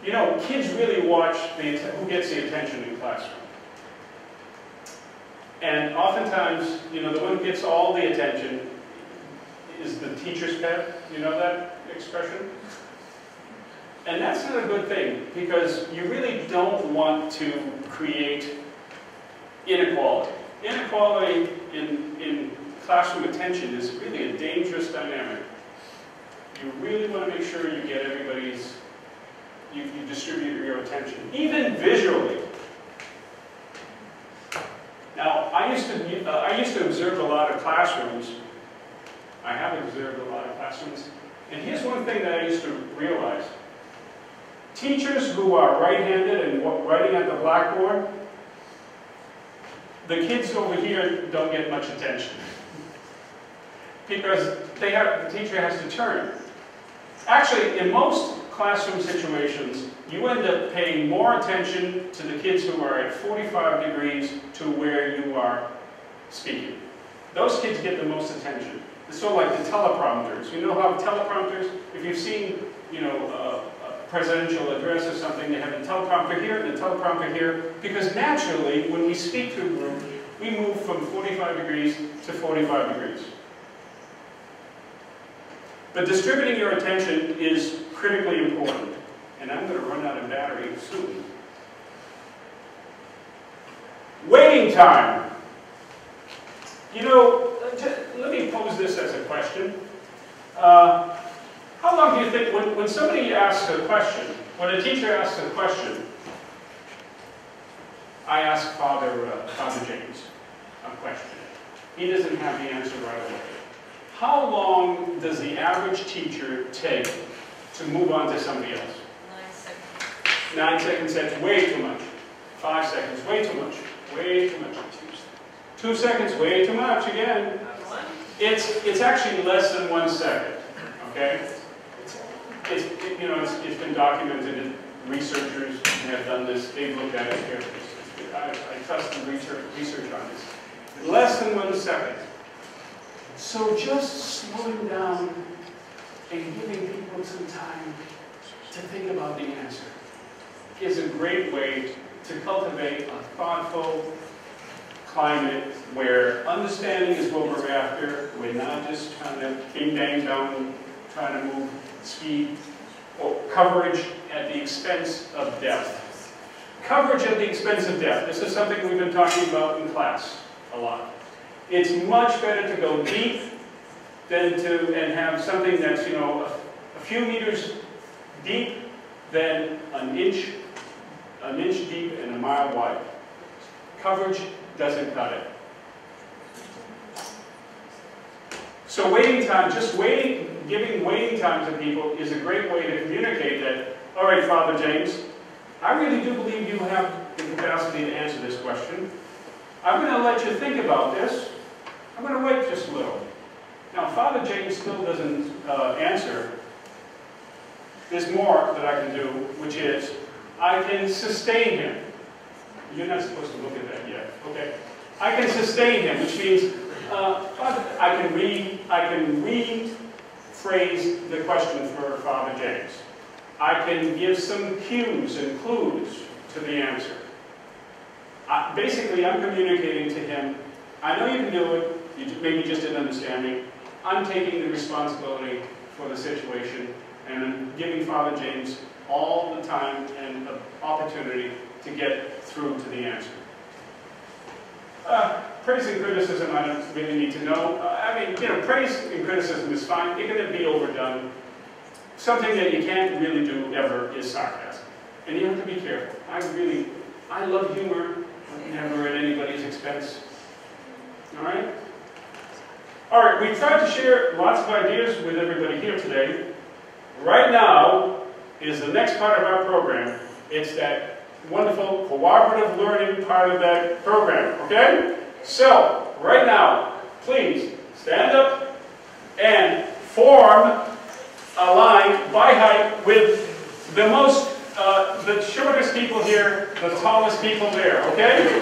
Speaker 1: You know, kids really watch who gets the attention in classroom. And oftentimes, the one who gets all the attention is the teacher's pet. You know that expression? And that's not a good thing, because you really don't want to create inequality. Inequality in classroom attention is really a dangerous dynamic. You really want to make sure you get everybody's, you distribute your attention, even visually. Now, I used to observe a lot of classrooms. I have observed a lot of classrooms. And here's one thing that I used to realize. Teachers who are right-handed and writing at the blackboard, the kids over here don't get much attention because the teacher has to turn. Actually, in most classroom situations, you end up paying more attention to the kids who are at 45 degrees to where you are speaking. Those kids get the most attention. It's sort of like the teleprompters. You know how teleprompters, if you've seen, you know, a presidential address or something, they have a teleprompter here and a teleprompter here, because naturally, when we speak to a group, we move from 45 degrees to 45 degrees. But distributing your attention is critically important. And I'm going to run out of battery soon. Waiting time. You know, let me pose this as a question. How long do you think, when somebody asks a question, when a teacher asks a question, I ask Father James a question. He doesn't have the answer right away. How long does the average teacher take to move on to somebody else? 9 seconds, that's way too much. 5 seconds, way too much. Way too much. 2 seconds, way too much again. It's actually less than 1 second. Okay? It's been documented, and researchers have done this, they've looked at it carefully. I trust the research on this. Less than 1 second. So just slowing down and giving people some time to think about the answer is a great way to cultivate a thoughtful climate where understanding is what we're after. We're not just trying to bing-bang down, trying to move speed or coverage at the expense of depth. Coverage at the expense of depth. This is something we've been talking about in class a lot. It's much better to go deep than and have something that's, you know, a few meters deep than an inch deep and a mile wide. Coverage doesn't cut it. So waiting time, just waiting, giving waiting time to people is a great way to communicate that, all right, Father James, I really do believe you have the capacity to answer this question. I'm going to let you think about this. I'm going to wait just a little. Now, Father James still doesn't answer. There's more that I can do, which is I can sustain him. You're not supposed to look at that yet. Okay. I can sustain him, which means I can rephrase the question for Father James. I can give some cues and clues to the answer. Basically, I'm communicating to him, I know you can do it, you maybe just didn't understand me. I'm taking the responsibility for the situation, and I'm giving Father James all the time and the opportunity to get through to the answer. Praise and criticism, I don't really need to know. I mean, you know, praise and criticism is fine. It can be overdone. Something that you can't really do ever is sarcasm. And you have to be careful. I love humor, but never at anybody's expense. All right? All right, we tried to share lots of ideas with everybody here today. Right now is the next part of our program. It's that wonderful cooperative learning part of that program, okay? So, right now, please stand up and form a line by height with the shortest people here, the tallest people there, okay?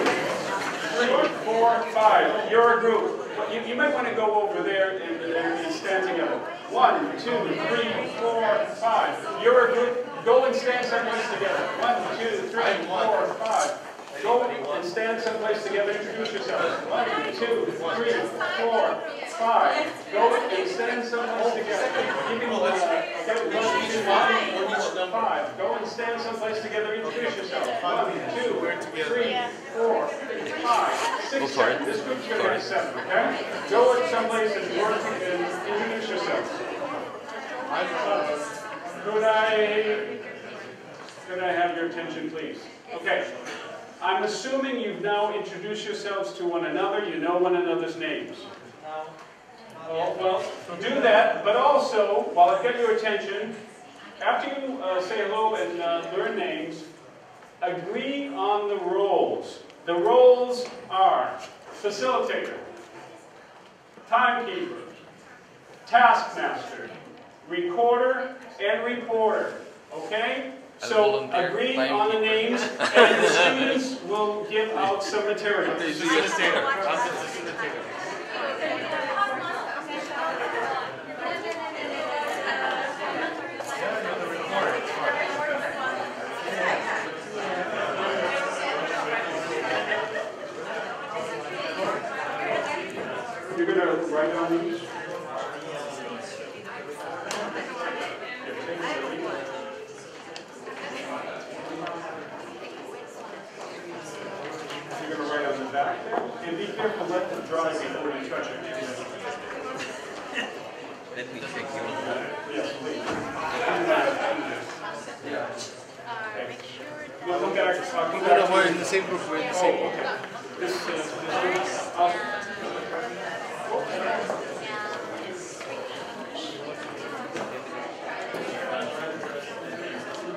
Speaker 1: 3, 4, 5, you're a group. You might want to go over there and stand together. 1, 2, 3, 4, 5. You're a group. Go and stand someplace together. 1, 2, 3, 4, 5. Go and stand someplace together. Introduce yourselves. 1, 2, 3, 4, 5. Go and stand someplace together. Okay, 1, 2, 3, 4, 5. Go and stand someplace together. Introduce yourself. 1, 2, 3, 4, 5, 6, 7. This group's going to get 7. Okay? Go someplace and work and introduce yourself. Could I have your attention, please? Okay. I'm assuming you've now introduced yourselves to one another. You know one another's names. Oh, well, do that, but also, while I've got your attention, after you say hello and learn names, agree on the roles. The roles are facilitator, timekeeper, taskmaster, recorder, and reporter. Okay? So agree on the names, and the students will give out some material.
Speaker 2: Facilitator. I'm the facilitator.
Speaker 1: You're going to write down these? You're going to write on the back there? And be careful, let them dry before you touch it.
Speaker 5: Let me check you.
Speaker 1: Yes, please. Okay. Well, come back. Come back.
Speaker 2: No, we're in the same group. We're in the same group.
Speaker 1: Okay.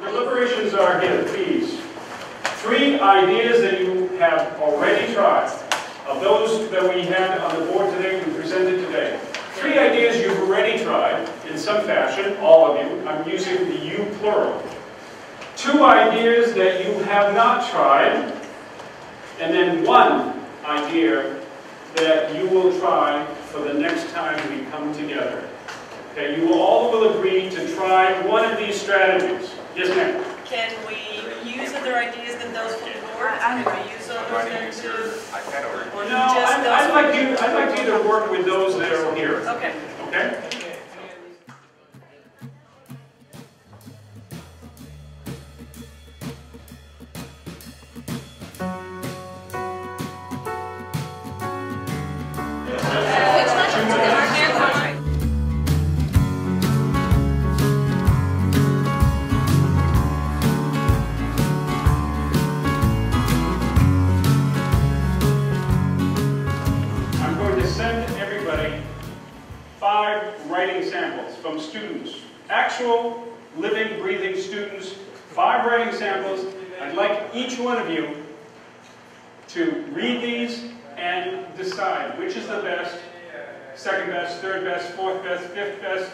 Speaker 1: Deliberations are here, please. 3 ideas that you have already tried. Of those that we had on the board today, we presented today. 3 ideas you've already tried in some fashion, all of you. I'm using the you plural. 2 ideas that you have not tried, and then 1 idea that you will try for the next time we come together. Okay, you all will agree to try one of these strategies. Yes, ma'am?
Speaker 6: Can we use other ideas than those from the board? Can we use others than to? Or
Speaker 1: No,
Speaker 6: just
Speaker 1: I'd
Speaker 6: those?
Speaker 1: like you to work with those that are here.
Speaker 6: Okay.
Speaker 1: Okay? I'm going to send everybody 5 writing samples from students. Actual, living, breathing students. 5 writing samples. I'd like each one of you to read these and decide which is the best, second best, third best, fourth best, fifth best,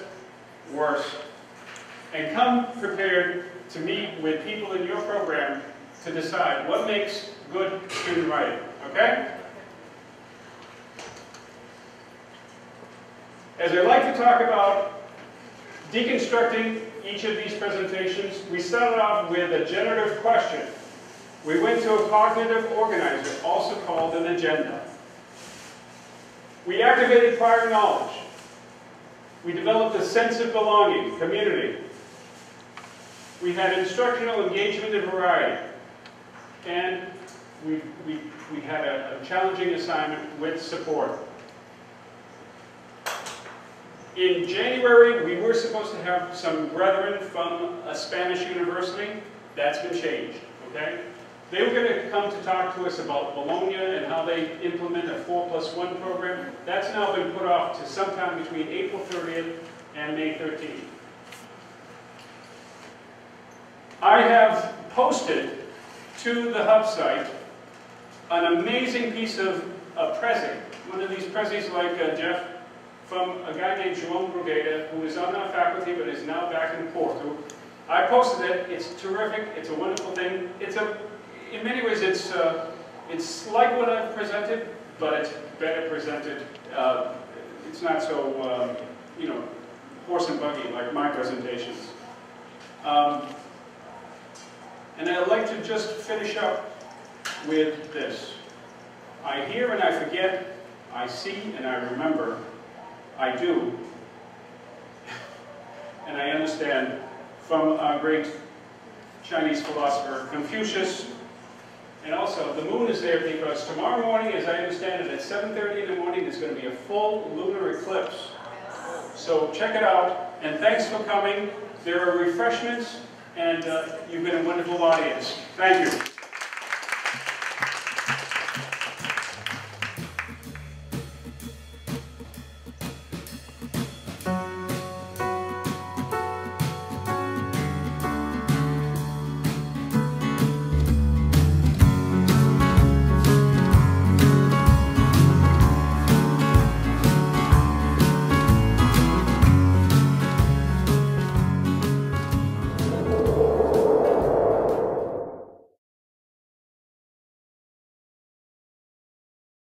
Speaker 1: worst. And come prepared to meet with people in your program to decide what makes good student writing. Okay? As I like to talk about deconstructing each of these presentations, we started off with a generative question. We went to a cognitive organizer, also called an agenda. We activated prior knowledge. We developed a sense of belonging, community. We had instructional engagement and variety. And we had a challenging assignment with support. In January, we were supposed to have some brethren from a Spanish university. That's been changed, okay? They were going to come to talk to us about Bologna and how they implement a 4+1 program. That's now been put off to sometime between April 30th and May 13th. I have posted to the hub site an amazing piece of Prezi, one of these Prezis like Jeff, from a guy named João Brugueira, who is on our faculty but is now back in Porto. I posted it. It's terrific. It's a wonderful thing. In many ways, it's like what I've presented, but it's better presented. It's not so, horse and buggy like my presentations. And I'd like to just finish up with this. I hear and I forget, I see and I remember, I do, and I understand from our great Chinese philosopher Confucius. And also, the moon is there because tomorrow morning, as I understand it, at 7:30 in the morning, there's going to be a full lunar eclipse. So check it out, and thanks for coming. There are refreshments, and you've been a wonderful audience. Thank you.